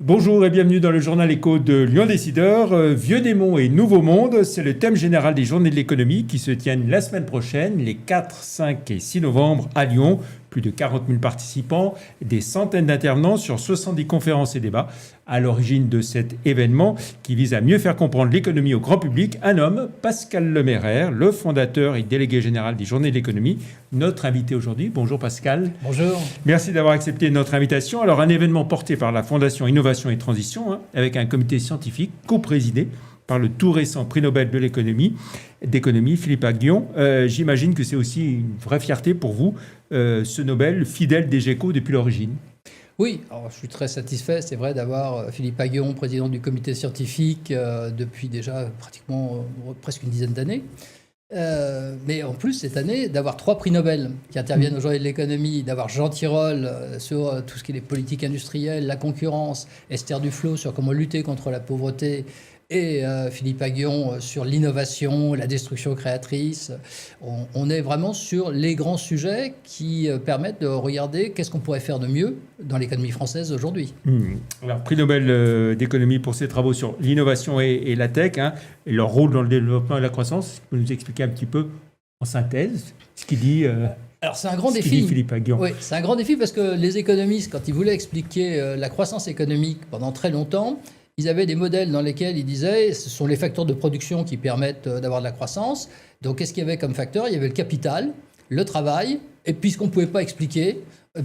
Bonjour et bienvenue dans le journal écho de Lyon Décideur. Vieux démons et nouveau monde, c'est le thème général des journées de l'économie qui se tiennent la semaine prochaine, les 4, 5 et 6 novembre à Lyon. Plus de 40 000 participants, des centaines d'intervenants sur 70 conférences et débats. À l'origine de cet événement qui vise à mieux faire comprendre l'économie au grand public, un homme, Pascal Leméraire, le fondateur et délégué général des journées de l'économie, notre invité aujourd'hui. Bonjour Pascal. Bonjour. Merci d'avoir accepté notre invitation. Alors un événement porté par la Fondation Innovation et Transition, avec un comité scientifique co-présidé par le tout récent prix Nobel de d'économie, Philippe Aghion. J'imagine que c'est aussi une vraie fierté pour vous, ce Nobel fidèle des GECO depuis l'origine. Oui, alors je suis très satisfait, c'est vrai, d'avoir Philippe Aghion, président du comité scientifique, depuis déjà pratiquement presque une dizaine d'années. Mais en plus, cette année, d'avoir 3 prix Nobel qui interviennent aux journées de l'économie, d'avoir Jean Tirole sur tout ce qui est les politiques industrielles, la concurrence, Esther Duflo sur comment lutter contre la pauvreté, et Philippe Aghion sur l'innovation, la destruction créatrice. On est vraiment sur les grands sujets qui permettent de regarder qu'est-ce qu'on pourrait faire de mieux dans l'économie française aujourd'hui. Alors, prix Nobel d'économie pour ses travaux sur l'innovation et la tech, et leur rôle dans le développement et la croissance. Vous pouvez nous expliquer un petit peu en synthèse ce qu'il dit alors c'est un grand défi. Philippe Aghion. Oui, c'est un grand défi parce que les économistes, quand ils voulaient expliquer la croissance économique pendant très longtemps, ils avaient des modèles dans lesquels ils disaient ce sont les facteurs de production qui permettent d'avoir de la croissance. Donc, qu'est-ce qu'il y avait comme facteur ? Il y avait le capital, le travail, et puis ce qu'on ne pouvait pas expliquer,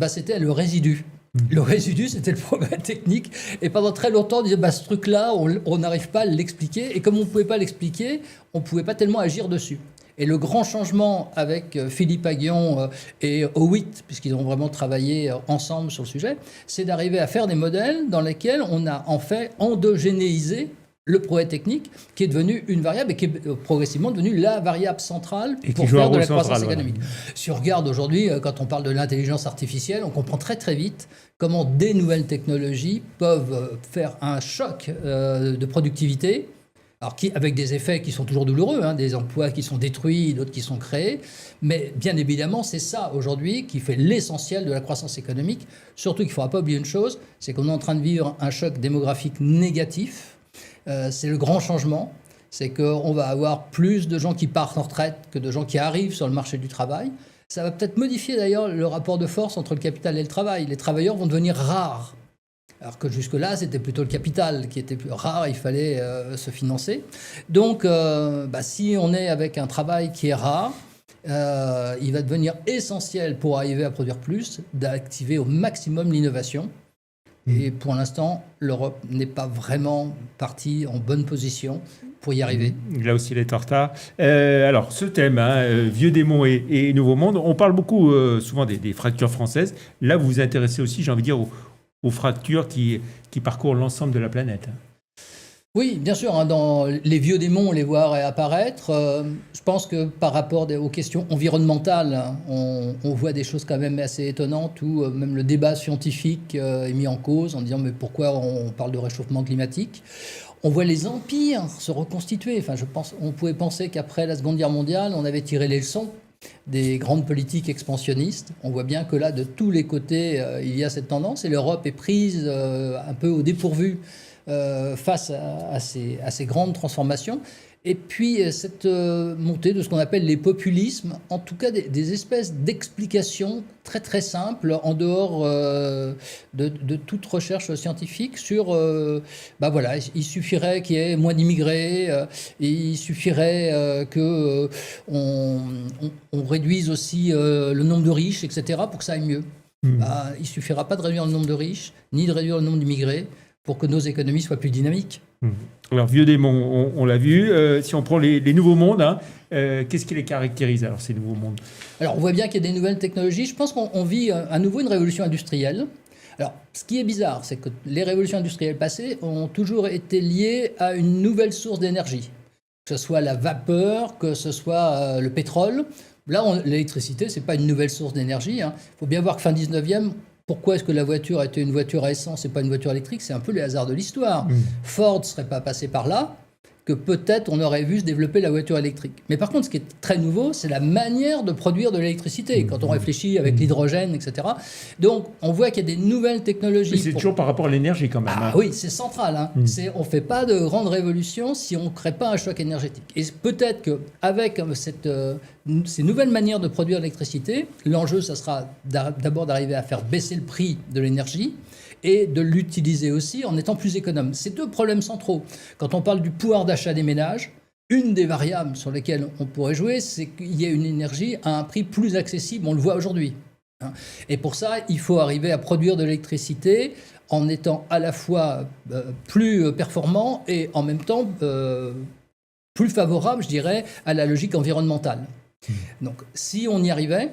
c'était le résidu. Le résidu, c'était le progrès technique. Et pendant très longtemps, on disait ce truc-là, on n'arrive pas à l'expliquer. Et comme on ne pouvait pas l'expliquer, on ne pouvait pas tellement agir dessus. Et le grand changement avec Philippe Aghion et Howitt, puisqu'ils ont vraiment travaillé ensemble sur le sujet, c'est d'arriver à faire des modèles dans lesquels on a en fait endogénéisé le progrès technique, qui est devenu une variable et qui est progressivement devenue la variable centrale pour faire de la croissance économique. Voilà. Si on regarde aujourd'hui, quand on parle de l'intelligence artificielle, on comprend très très vite comment des nouvelles technologies peuvent faire un choc de productivité. Alors, avec des effets qui sont toujours douloureux, des emplois qui sont détruits, d'autres qui sont créés. Mais bien évidemment, c'est ça aujourd'hui qui fait l'essentiel de la croissance économique. Surtout qu'il ne faudra pas oublier une chose, c'est qu'on est en train de vivre un choc démographique négatif. C'est le grand changement. C'est qu'on va avoir plus de gens qui partent en retraite que de gens qui arrivent sur le marché du travail. Ça va peut-être modifier d'ailleurs le rapport de force entre le capital et le travail. Les travailleurs vont devenir rares. Alors que jusque-là, c'était plutôt le capital qui était plus rare, il fallait se financer. Donc, si on est avec un travail qui est rare, il va devenir essentiel pour arriver à produire plus, d'activer au maximum l'innovation. Et pour l'instant, l'Europe n'est pas vraiment partie en bonne position pour y arriver. Là aussi, il est en retard. Alors, ce thème, vieux démons et nouveau monde, on parle beaucoup souvent des fractures françaises. Là, vous vous intéressez aussi, j'ai envie de dire, aux fractures qui parcourent l'ensemble de la planète. Oui, bien sûr. Dans les vieux démons, on les voit réapparaître. Je pense que par rapport aux questions environnementales, on voit des choses quand même assez étonnantes où même le débat scientifique est mis en cause en disant mais pourquoi on parle de réchauffement climatique ? On voit les empires se reconstituer. Enfin, on pouvait penser qu'après la Seconde Guerre mondiale, on avait tiré les leçons des grandes politiques expansionnistes. On voit bien que là, de tous les côtés, il y a cette tendance et l'Europe est prise un peu au dépourvu face à ces grandes transformations. Et puis, cette montée de ce qu'on appelle les populismes, en tout cas des espèces d'explications très très simples, en dehors de toute recherche scientifique, sur, il suffirait qu'il y ait moins d'immigrés, il suffirait qu'on réduise aussi le nombre de riches, etc., pour que ça aille mieux. Il ne suffira pas de réduire le nombre de riches, ni de réduire le nombre d'immigrés, pour que nos économies soient plus dynamiques. Alors, vieux démons, on l'a vu. Si on prend les nouveaux mondes, qu'est-ce qui les caractérise, alors, ces nouveaux mondes ? Alors, on voit bien qu'il y a des nouvelles technologies. Je pense qu'on vit à nouveau une révolution industrielle. Alors, ce qui est bizarre, c'est que les révolutions industrielles passées ont toujours été liées à une nouvelle source d'énergie. Que ce soit la vapeur, que ce soit le pétrole. Là, l'électricité, ce n'est pas une nouvelle source d'énergie. Il faut bien voir que fin 19e, pourquoi est-ce que la voiture était une voiture à essence et pas une voiture électrique ? C'est un peu les hasards de l'histoire. Ford ne serait pas passé par là. que peut-être on aurait vu se développer la voiture électrique. Mais par contre, ce qui est très nouveau, c'est la manière de produire de l'électricité, quand on réfléchit avec l'hydrogène, etc. Donc, on voit qu'il y a des nouvelles technologies. Mais c'est toujours par rapport à l'énergie quand même. Ah oui, c'est central. Hein. On ne fait pas de grande révolution si on ne crée pas un choc énergétique. Et peut-être qu'avec ces nouvelles manières de produire l'électricité, l'enjeu, ça sera d'abord d'arriver à faire baisser le prix de l'énergie, et de l'utiliser aussi en étant plus économe. C'est deux problèmes centraux. Quand on parle du pouvoir d'achat des ménages, une des variables sur lesquelles on pourrait jouer, c'est qu'il y ait une énergie à un prix plus accessible. On le voit aujourd'hui. Et pour ça, il faut arriver à produire de l'électricité en étant à la fois plus performant et en même temps plus favorable, je dirais, à la logique environnementale. Donc, si on y arrivait,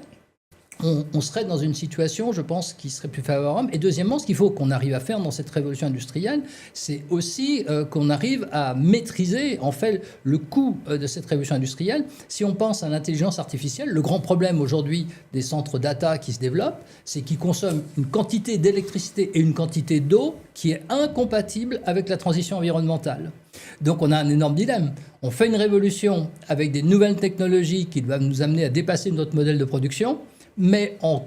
on serait dans une situation, je pense, qui serait plus favorable. Et deuxièmement, ce qu'il faut qu'on arrive à faire dans cette révolution industrielle, c'est aussi qu'on arrive à maîtriser, en fait, le coût de cette révolution industrielle. Si on pense à l'intelligence artificielle, le grand problème aujourd'hui des centres data qui se développent, c'est qu'ils consomment une quantité d'électricité et une quantité d'eau qui est incompatible avec la transition environnementale. Donc on a un énorme dilemme. On fait une révolution avec des nouvelles technologies qui doivent nous amener à dépasser notre modèle de production, mais en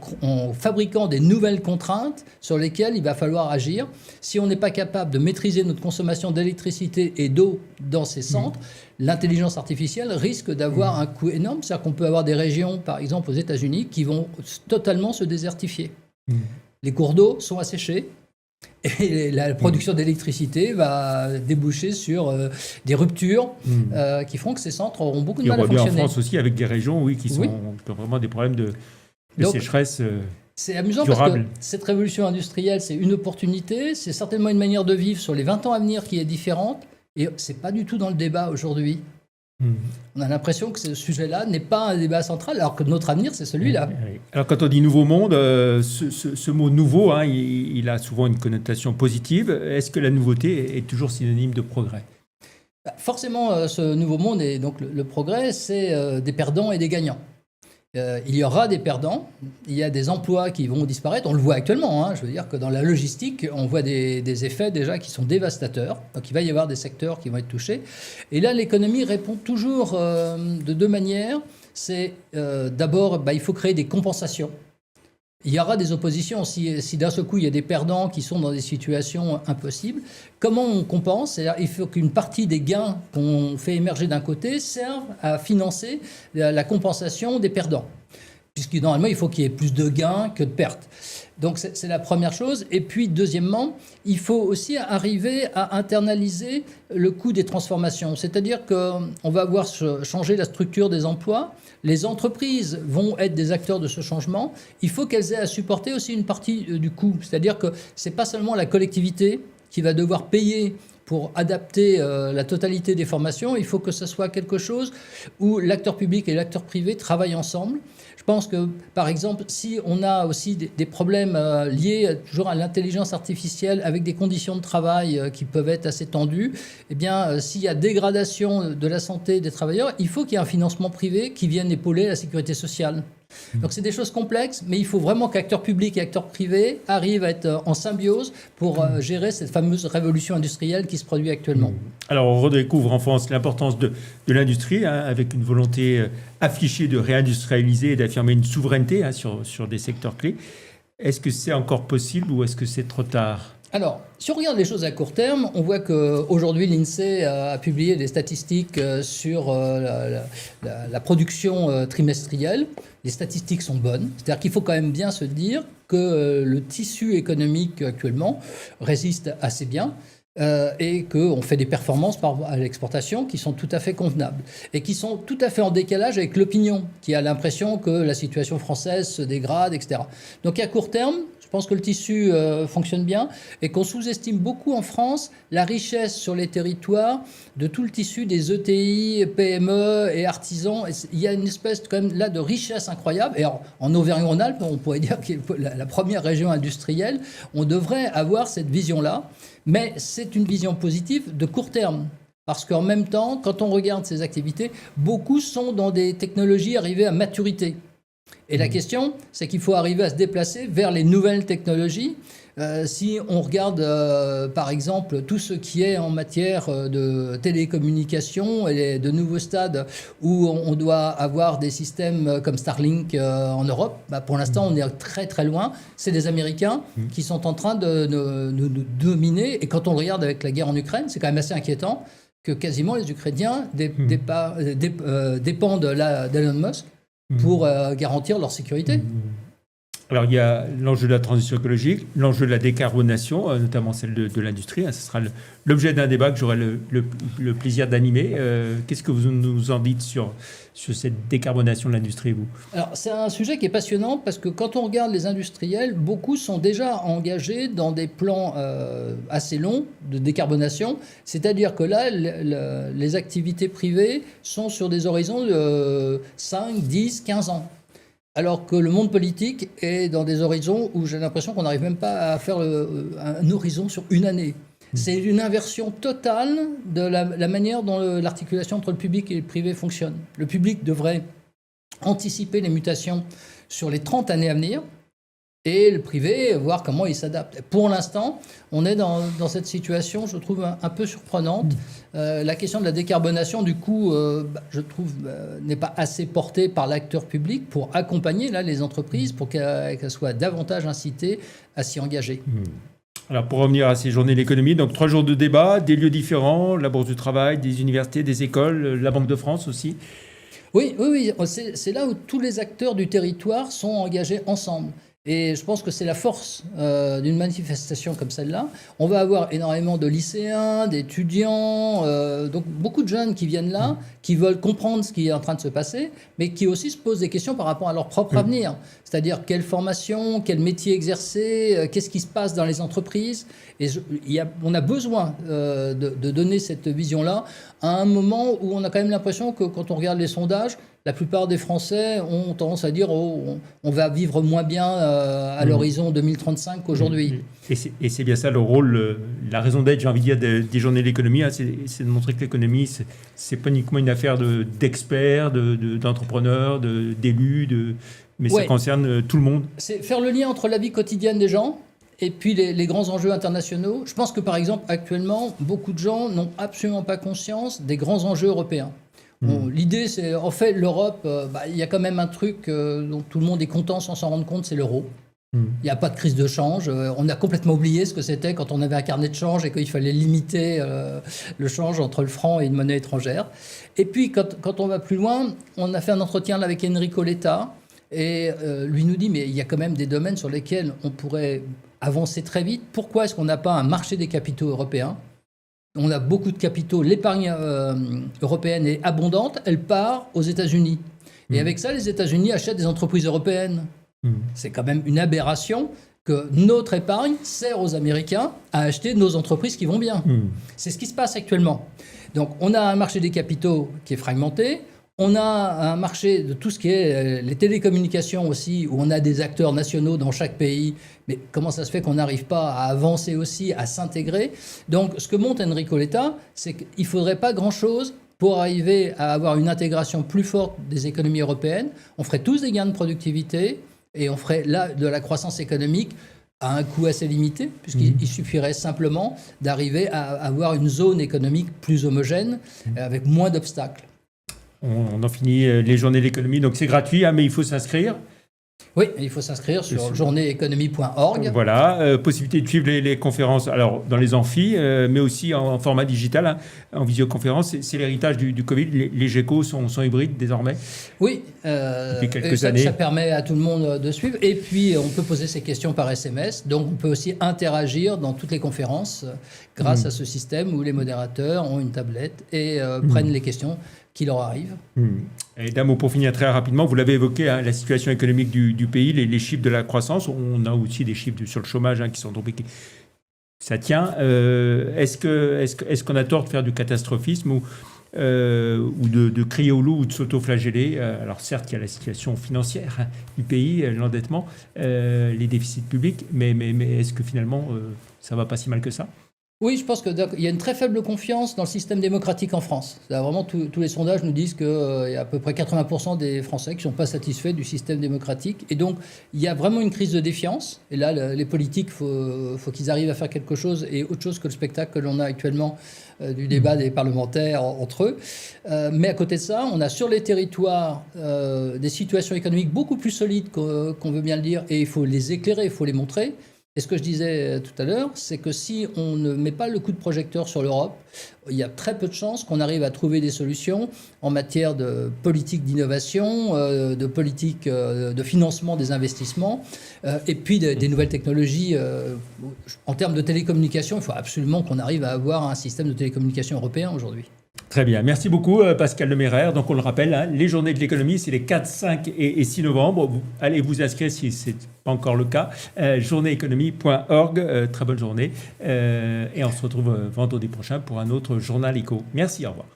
fabriquant des nouvelles contraintes sur lesquelles il va falloir agir. Si on n'est pas capable de maîtriser notre consommation d'électricité et d'eau dans ces centres, l'intelligence artificielle risque d'avoir un coût énorme. C'est-à-dire qu'on peut avoir des régions, par exemple aux États-Unis, qui vont totalement se désertifier. Les cours d'eau sont asséchés. Et la production d'électricité va déboucher sur des ruptures qui feront que ces centres auront beaucoup de mal à fonctionner. En France aussi, avec des régions qui ont vraiment des problèmes de sécheresse c'est amusant durable. Parce que cette révolution industrielle, c'est une opportunité, c'est certainement une manière de vivre sur les 20 ans à venir qui est différente, et ce n'est pas du tout dans le débat aujourd'hui. On a l'impression que ce sujet-là n'est pas un débat central, alors que notre avenir, c'est celui-là. Alors, quand on dit nouveau monde, ce mot nouveau, il a souvent une connotation positive. Est-ce que la nouveauté est toujours synonyme de progrès ? Forcément, ce nouveau monde, et donc le progrès, c'est des perdants et des gagnants. Il y aura des perdants, il y a des emplois qui vont disparaître, on le voit actuellement, je veux dire que dans la logistique, on voit des effets déjà qui sont dévastateurs, donc il va y avoir des secteurs qui vont être touchés. Et là, l'économie répond toujours de deux manières. C'est d'abord, il faut créer des compensations. Il y aura des oppositions si d'un seul coup il y a des perdants qui sont dans des situations impossibles. Comment on compense ? C'est-à-dire, il faut qu'une partie des gains qu'on fait émerger d'un côté serve à financer la compensation des perdants. Puisque normalement, il faut qu'il y ait plus de gains que de pertes. Donc c'est la première chose. Et puis deuxièmement, il faut aussi arriver à internaliser le coût des transformations. C'est-à-dire qu'on va voir changer la structure des emplois. Les entreprises vont être des acteurs de ce changement. Il faut qu'elles aient à supporter aussi une partie du coût. C'est-à-dire que ce n'est pas seulement la collectivité qui va devoir payer pour adapter la totalité des formations. Il faut que ce soit quelque chose où l'acteur public et l'acteur privé travaillent ensemble. Je pense que, par exemple, si on a aussi des problèmes liés toujours à l'intelligence artificielle avec des conditions de travail qui peuvent être assez tendues, eh bien, s'il y a dégradation de la santé des travailleurs, il faut qu'il y ait un financement privé qui vienne épauler la sécurité sociale. Donc c'est des choses complexes, mais il faut vraiment qu'acteurs publics et acteurs privés arrivent à être en symbiose pour gérer cette fameuse révolution industrielle qui se produit actuellement. Alors on redécouvre en France l'importance de l'industrie, avec une volonté affichée de réindustrialiser et d'affirmer une souveraineté sur des secteurs clés. Est-ce que c'est encore possible ou est-ce que c'est trop tard ? Alors, si on regarde les choses à court terme, on voit qu'aujourd'hui, l'INSEE a publié des statistiques sur la production trimestrielle. Les statistiques sont bonnes. C'est-à-dire qu'il faut quand même bien se dire que le tissu économique actuellement résiste assez bien. Et qu'on fait des performances à l'exportation qui sont tout à fait convenables et qui sont tout à fait en décalage avec l'opinion qui a l'impression que la situation française se dégrade, etc. Donc à court terme, je pense que le tissu fonctionne bien et qu'on sous-estime beaucoup en France la richesse sur les territoires de tout le tissu des ETI, PME et artisans. Et il y a une espèce quand même là de richesse incroyable. Et en Auvergne-Rhône-Alpes, on pourrait dire que la première région industrielle, on devrait avoir cette vision-là. Mais c'est une vision positive de court terme. Parce qu'en même temps, quand on regarde ces activités, beaucoup sont dans des technologies arrivées à maturité. Et la question, c'est qu'il faut arriver à se déplacer vers les nouvelles technologies. Si on regarde, par exemple, tout ce qui est en matière de télécommunications et de nouveaux stades où on doit avoir des systèmes comme Starlink en Europe, pour l'instant, on est très très loin. C'est des Américains qui sont en train de nous dominer. Et quand on le regarde avec la guerre en Ukraine, c'est quand même assez inquiétant que quasiment les Ukrainiens dépendent d'Elon Musk pour garantir leur sécurité. Alors, il y a l'enjeu de la transition écologique, l'enjeu de la décarbonation, notamment celle de l'industrie. Ce sera l'objet d'un débat que j'aurai le plaisir d'animer. Qu'est-ce que vous nous en dites sur cette décarbonation de l'industrie, vous? Alors, c'est un sujet qui est passionnant parce que quand on regarde les industriels, beaucoup sont déjà engagés dans des plans assez longs de décarbonation. C'est-à-dire que là, les activités privées sont sur des horizons de 5, 10, 15 ans. Alors que le monde politique est dans des horizons où j'ai l'impression qu'on n'arrive même pas à faire un horizon sur une année. C'est une inversion totale de la manière dont l'articulation entre le public et le privé fonctionne. Le public devrait anticiper les mutations sur les 30 années à venir et le privé voir comment il s'adapte. Pour l'instant, on est dans cette situation, je trouve, un peu surprenante. La question de la décarbonation, du coup, je trouve, n'est pas assez portée par l'acteur public pour accompagner les entreprises, pour qu'elles soient davantage incitées à s'y engager. Alors, pour revenir à ces journées de l'économie, donc 3 jours de débat, des lieux différents, la Bourse du Travail, des universités, des écoles, la Banque de France aussi. Oui, c'est là où tous les acteurs du territoire sont engagés ensemble. Et je pense que c'est la force d'une manifestation comme celle-là. On va avoir énormément de lycéens, d'étudiants, donc beaucoup de jeunes qui viennent là, qui veulent comprendre ce qui est en train de se passer, mais qui aussi se posent des questions par rapport à leur propre avenir. C'est-à-dire quelle formation, quel métier exercer, qu'est-ce qui se passe dans les entreprises. Et on a besoin de donner cette vision-là à un moment où on a quand même l'impression que quand on regarde les sondages, la plupart des Français ont tendance à dire on va vivre moins bien à l'horizon 2035 qu'aujourd'hui. Et c'est bien ça le rôle, la raison d'être, j'ai envie de dire, des journées de l'économie, c'est de montrer que l'économie, c'est pas uniquement une affaire d'experts, d'entrepreneurs, d'élus, mais ça concerne tout le monde. C'est faire le lien entre la vie quotidienne des gens et puis les grands enjeux internationaux. Je pense que, par exemple, actuellement, beaucoup de gens n'ont absolument pas conscience des grands enjeux européens. Bon, l'idée, c'est, en fait, l'Europe, il y a quand même un truc dont tout le monde est content sans s'en rendre compte, c'est l'euro. Il n'y a pas de crise de change. On a complètement oublié ce que c'était quand on avait un carnet de change et qu'il fallait limiter le change entre le franc et une monnaie étrangère. Et puis, quand on va plus loin, on a fait un entretien là, avec Enrico Letta et lui nous dit, mais il y a quand même des domaines sur lesquels on pourrait avancer très vite. Pourquoi est-ce qu'on n'a pas un marché des capitaux européen ? On a beaucoup de capitaux. L'épargne européenne est abondante. Elle part aux États-Unis. Et avec ça, les États-Unis achètent des entreprises européennes. C'est quand même une aberration que notre épargne sert aux Américains à acheter nos entreprises qui vont bien. C'est ce qui se passe actuellement. Donc, on a un marché des capitaux qui est fragmenté. On a un marché de tout ce qui est les télécommunications aussi, où on a des acteurs nationaux dans chaque pays. Mais comment ça se fait qu'on n'arrive pas à avancer aussi, à s'intégrer ? Donc, ce que montre Enrico Letta, c'est qu'il ne faudrait pas grand-chose pour arriver à avoir une intégration plus forte des économies européennes. On ferait tous des gains de productivité et on ferait là de la croissance économique à un coût assez limité, puisqu'il suffirait simplement d'arriver à avoir une zone économique plus homogène, avec moins d'obstacles. On en finit les journées de l'économie, donc c'est gratuit, mais il faut s'inscrire. Oui, il faut s'inscrire sur journéeconomie.org. Voilà, possibilité de suivre les conférences alors, dans les amphis, mais aussi en format digital, en visioconférence. C'est l'héritage du Covid. Les GECO sont hybrides désormais. Oui, depuis quelques années. Ça permet à tout le monde de suivre. Et puis, on peut poser ses questions par SMS. Donc, on peut aussi interagir dans toutes les conférences grâce à ce système où les modérateurs ont une tablette et prennent les questions qui leur arrivent. Et d'un mot pour finir très rapidement, vous l'avez évoqué, la situation économique du pays, les chiffres de la croissance. On a aussi des chiffres sur le chômage qui sont tombés. Ça tient. Est-ce qu'on a tort de faire du catastrophisme ou de crier au loup ou de s'auto-flageller? Alors certes, il y a la situation financière du pays, l'endettement, les déficits publics, mais est-ce que finalement, ça ne va pas si mal que ça? Oui, je pense qu'il y a une très faible confiance dans le système démocratique en France. Vraiment, tous les sondages nous disent qu'il y a à peu près 80% des Français qui ne sont pas satisfaits du système démocratique. Et donc, il y a vraiment une crise de défiance. Et là, les politiques, faut qu'ils arrivent à faire quelque chose, et autre chose que le spectacle que l'on a actuellement du débat des parlementaires entre eux. Mais à côté de ça, on a sur les territoires des situations économiques beaucoup plus solides qu'on veut bien le dire, et il faut les éclairer, il faut les montrer. Et ce que je disais tout à l'heure, c'est que si on ne met pas le coup de projecteur sur l'Europe, il y a très peu de chances qu'on arrive à trouver des solutions en matière de politique d'innovation, de politique de financement des investissements, et puis des nouvelles technologies. En termes de télécommunications, il faut absolument qu'on arrive à avoir un système de télécommunication européen aujourd'hui. Très bien. Merci beaucoup, Pascal Lemairer. Donc, on le rappelle, hein, les journées de l'économie, c'est les 4, 5 et 6 novembre. Allez vous inscrire si ce n'est pas encore le cas. journéeconomie.org. Très bonne journée. Et on se retrouve vendredi prochain pour un autre journal éco. Merci, au revoir.